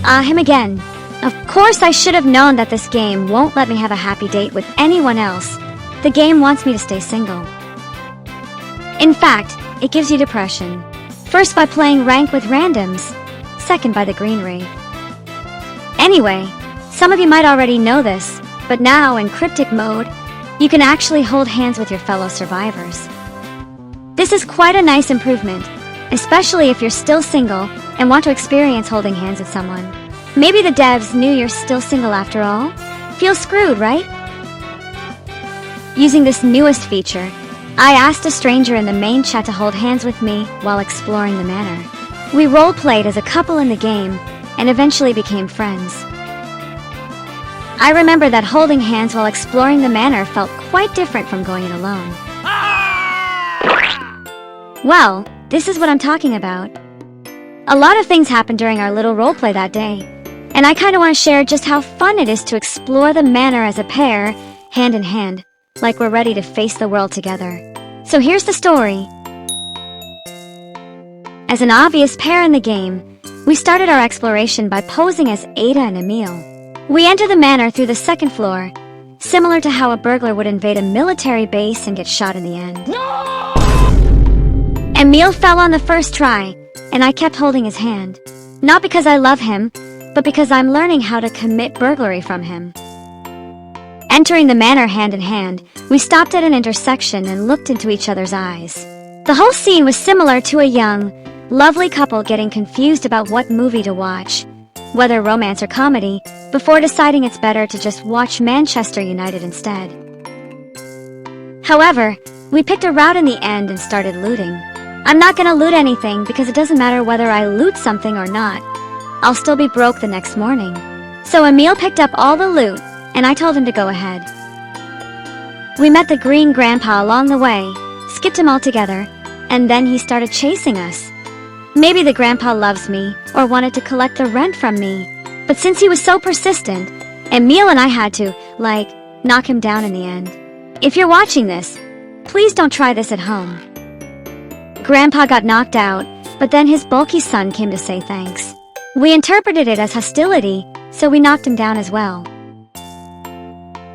Him again. Of course, I should have known that this game won't let me have a happy date with anyone else. The game wants me to stay single. In fact, it gives you depression. First by playing rank with randoms, second by the green wraith. Anyway, some of you might already know this, but now in Cryptic mode, you can actually hold hands with your fellow survivors. This is quite a nice improvement, especially if you're still single and want to experience holding hands with someone. Maybe the devs knew you're still single after all? Feel screwed, right? Using this newest feature, I asked a stranger in the main chat to hold hands with me while exploring the manor. We role-played as a couple in the game and eventually became friends. I remember that holding hands while exploring the manor felt quite different from going it alone. Well, this is what I'm talking about. A lot of things happened during our little roleplay that day, and I kinda want to share just how fun it is to explore the manor as a pair, hand in hand, like we're ready to face the world together. So here's the story. As an obvious pair in the game, we started our exploration by posing as Ada and Emil. We enter the manor through the second floor, similar to how a burglar would invade a military base and get shot in the end. No! Emil fell on the first try, and I kept holding his hand. Not because I love him, but because I'm learning how to commit burglary from him. Entering the manor hand in hand, we stopped at an intersection and looked into each other's eyes. The whole scene was similar to a young, lovely couple getting confused about what movie to watch, whether romance or comedy, before deciding it's better to just watch Manchester United instead. However, we picked a route in the end and started looting. I'm not gonna loot anything because it doesn't matter whether I loot something or not. I'll still be broke the next morning. So Emil picked up all the loot, and I told him to go ahead. We met the green grandpa along the way, skipped him altogether, and then he started chasing us. Maybe the grandpa loves me, or wanted to collect the rent from me. But since he was so persistent, Emil and I had to, knock him down in the end. If you're watching this, please don't try this at home. Grandpa got knocked out, but then his bulky son came to say thanks. We interpreted it as hostility, so we knocked him down as well.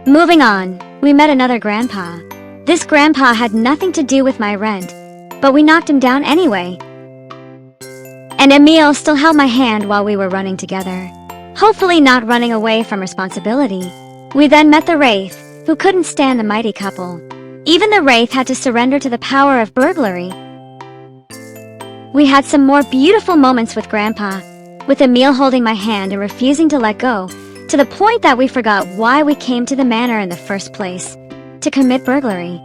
Moving on, we met another grandpa. This grandpa had nothing to do with my rent, but we knocked him down anyway. And Emil still held my hand while we were running together, hopefully not running away from responsibility. We then met the Wraith, who couldn't stand the mighty couple. Even the Wraith had to surrender to the power of burglary. We had some more beautiful moments with Grandpa, with Emil holding my hand and refusing to let go, to the point that we forgot why we came to the manor in the first place, to commit burglary.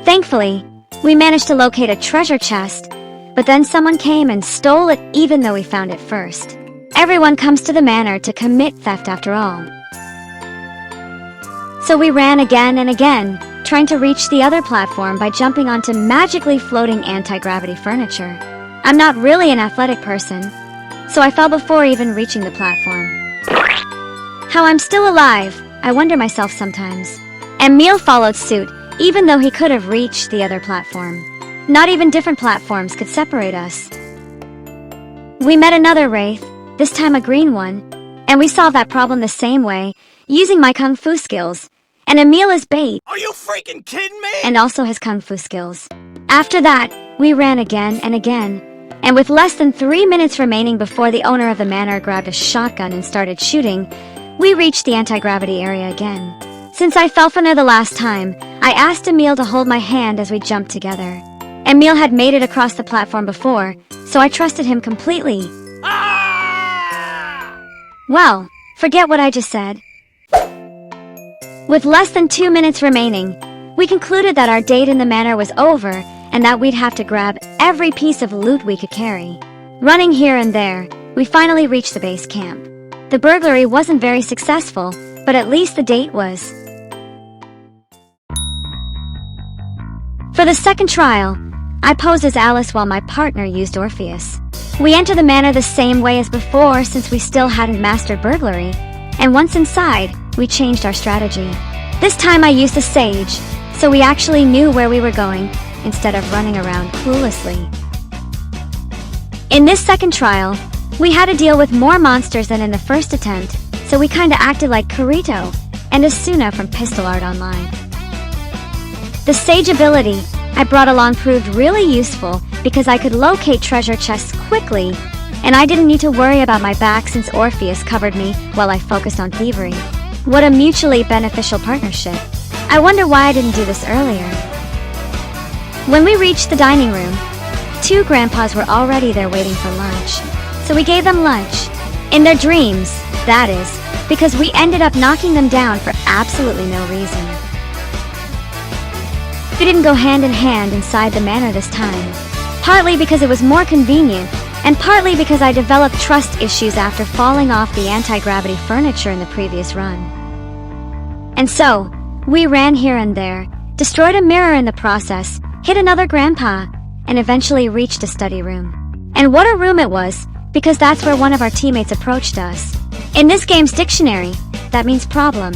Thankfully, we managed to locate a treasure chest, but then someone came and stole it even though we found it first. Everyone comes to the manor to commit theft after all. So we ran again and again, trying to reach the other platform by jumping onto magically floating anti-gravity furniture. I'm not really an athletic person, so I fell before even reaching the platform. How I'm still alive, I wonder myself sometimes. Emil followed suit, even though he could have reached the other platform. Not even different platforms could separate us. We met another Wraith, this time a green one, and we solved that problem the same way, using my kung fu skills. And Emil is bait. Are you freaking kidding me? And also his kung fu skills. After that, we ran again and again, and with less than 3 minutes remaining before the owner of the manor grabbed a shotgun and started shooting, we reached the anti-gravity area again. Since I fell from there the last time, I asked Emil to hold my hand as we jumped together. Emil had made it across the platform before, so I trusted him completely. Ah! Well, forget what I just said. With less than 2 minutes remaining, we concluded that our date in the manor was over and that we'd have to grab every piece of loot we could carry. Running here and there, we finally reached the base camp. The burglary wasn't very successful, but at least the date was. For the second trial, I posed as Alice while my partner used Orpheus. We entered the manor the same way as before since we still hadn't mastered burglary, and once inside, we changed our strategy. This time I used the sage, so we actually knew where we were going, instead of running around cluelessly. In this second trial, We had to deal with more monsters than in the first attempt, so we kinda acted like Kirito and Asuna from Pistol Art Online. The Sage ability I brought along proved really useful because I could locate treasure chests quickly, and I didn't need to worry about my back since Orpheus covered me while I focused on thievery. What a mutually beneficial partnership. I wonder why I didn't do this earlier. When we reached the dining room, 2 grandpas were already there waiting for lunch, so we gave them lunch. In their dreams, that is, because we ended up knocking them down for absolutely no reason. We didn't go hand in hand inside the manor this time, partly because it was more convenient, and partly because I developed trust issues after falling off the anti-gravity furniture in the previous run. And so, we ran here and there, destroyed a mirror in the process, hit another grandpa, and eventually reached a study room. And what a room it was, because that's where one of our teammates approached us. In this game's dictionary, that means problem.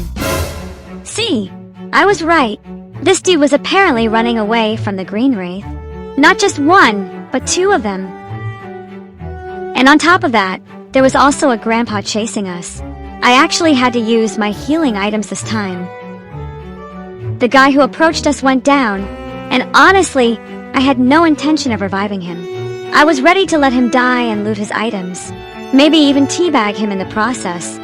See, I was right. This dude was apparently running away from the Green Wraith. Not just one, but 2 of them. And on top of that, there was also a grandpa chasing us. I actually had to use my healing items this time. The guy who approached us went down, and honestly, I had no intention of reviving him. I was ready to let him die and loot his items, maybe even teabag him in the process.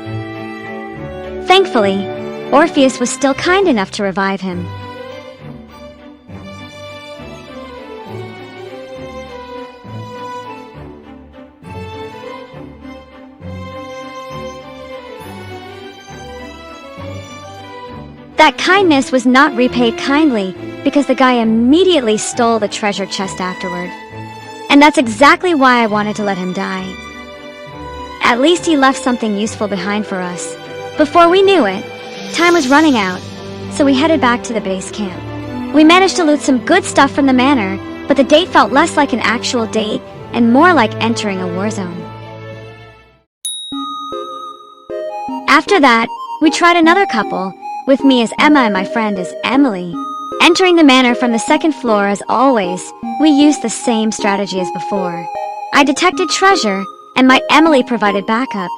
Thankfully, Orpheus was still kind enough to revive him. That kindness was not repaid kindly because the guy immediately stole the treasure chest afterward. And that's exactly why I wanted to let him die. At least he left something useful behind for us. Before we knew it, time was running out, so we headed back to the base camp. We managed to loot some good stuff from the manor, but the date felt less like an actual date and more like entering a war zone. After that, we tried another couple, with me as Emma and my friend as Emily. Entering the manor from the 2nd floor as always, we used the same strategy as before. I detected treasure, and my Emily provided backup.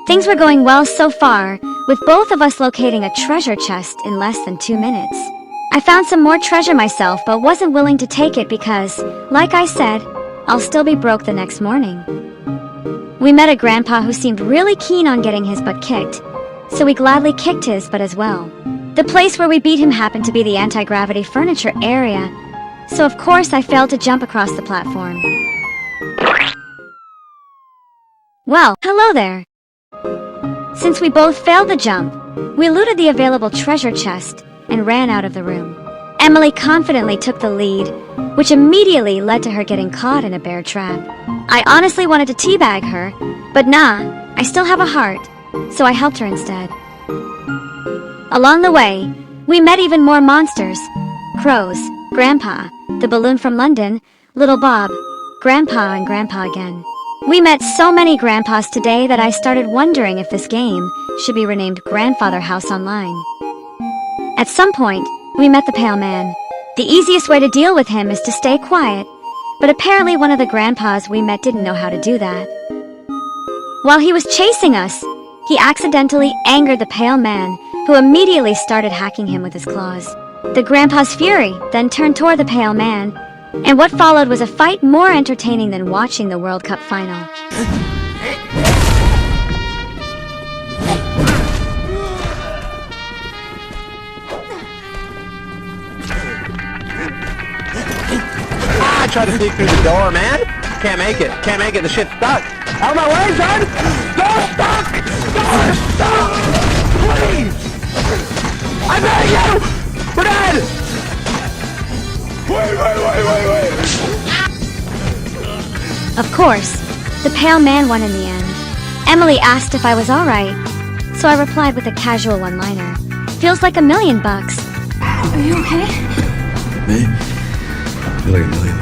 Things were going well so far, with both of us locating a treasure chest in less than 2 minutes. I found some more treasure myself, but wasn't willing to take it because, like I said, I'll still be broke the next morning. We met a grandpa who seemed really keen on getting his butt kicked, so we gladly kicked his butt as well. The place where we beat him happened to be the anti-gravity furniture area, so of course I failed to jump across the platform. Well, hello there! Since we both failed the jump, we looted the available treasure chest and ran out of the room. Emily confidently took the lead, which immediately led to her getting caught in a bear trap. I honestly wanted to teabag her, but nah, I still have a heart, so I helped her instead. Along the way, we met even more monsters. Crows, Grandpa, the balloon from London, Little Bob, Grandpa and Grandpa again. We met so many grandpas today that I started wondering if this game should be renamed Grandfather House Online. At some point, we met the Pale Man. The easiest way to deal with him is to stay quiet, but apparently one of the grandpas we met didn't know how to do that. While he was chasing us, he accidentally angered the Pale Man, who immediately started hacking him with his claws. The grandpa's fury then turned toward the Pale Man, and what followed was a fight more entertaining than watching the World Cup final. I tried to sneak through the door, man. Can't make it. Can't make it. The shit's stuck. Out of my way, son! Door's stuck! Door's stuck! Please! I beg you! We're dead! Wait! Of course, the Pale Man won in the end. Emily asked if I was alright, so I replied with a casual one-liner. Feels like $1 million. Are you okay? Me? I feel like $1 million.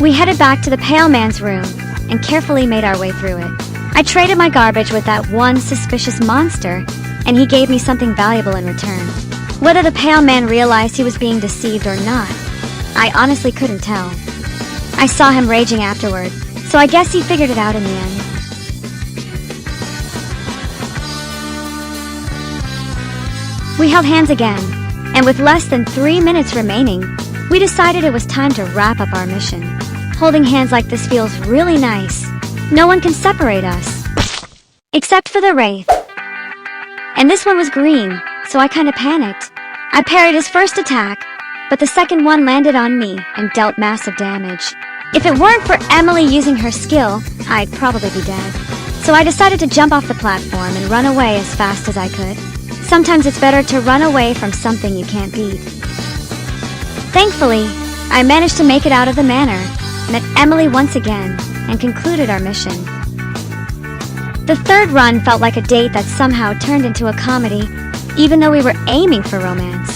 We headed back to the Pale Man's room and carefully made our way through it. I traded my garbage with that one suspicious monster, and he gave me something valuable in return. Whether the Pale Man realized he was being deceived or not, I honestly couldn't tell. I saw him raging afterward, So I guess he figured it out in the end. We held hands again, and with less than 3 minutes remaining, we decided it was time to wrap up our mission. Holding hands like this feels really nice. No one can separate us. Except for the Wraith. And this one was green, so I kinda panicked. I parried his first attack, but the second one landed on me and dealt massive damage. If it weren't for Emily using her skill, I'd probably be dead. So I decided to jump off the platform and run away as fast as I could. Sometimes it's better to run away from something you can't beat. Thankfully, I managed to make it out of the manor, met Emily once again, and concluded our mission. The third run felt like a date that somehow turned into a comedy, even though we were aiming for romance.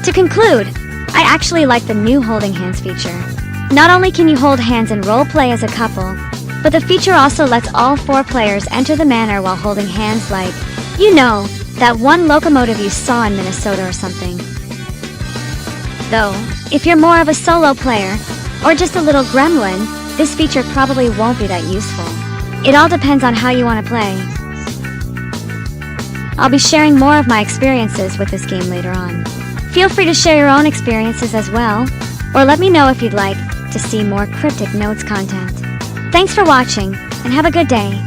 To conclude, I actually like the new holding hands feature. Not only can you hold hands and roleplay as a couple, but the feature also lets all 4 players enter the manor while holding hands like, you know, that one locomotive you saw in Minnesota or something. Though, if you're more of a solo player, or just a little gremlin, this feature probably won't be that useful. It all depends on how you want to play. I'll be sharing more of my experiences with this game later on. Feel free to share your own experiences as well, or let me know if you'd like to see more Cryptic Notes content. Thanks for watching, and have a good day.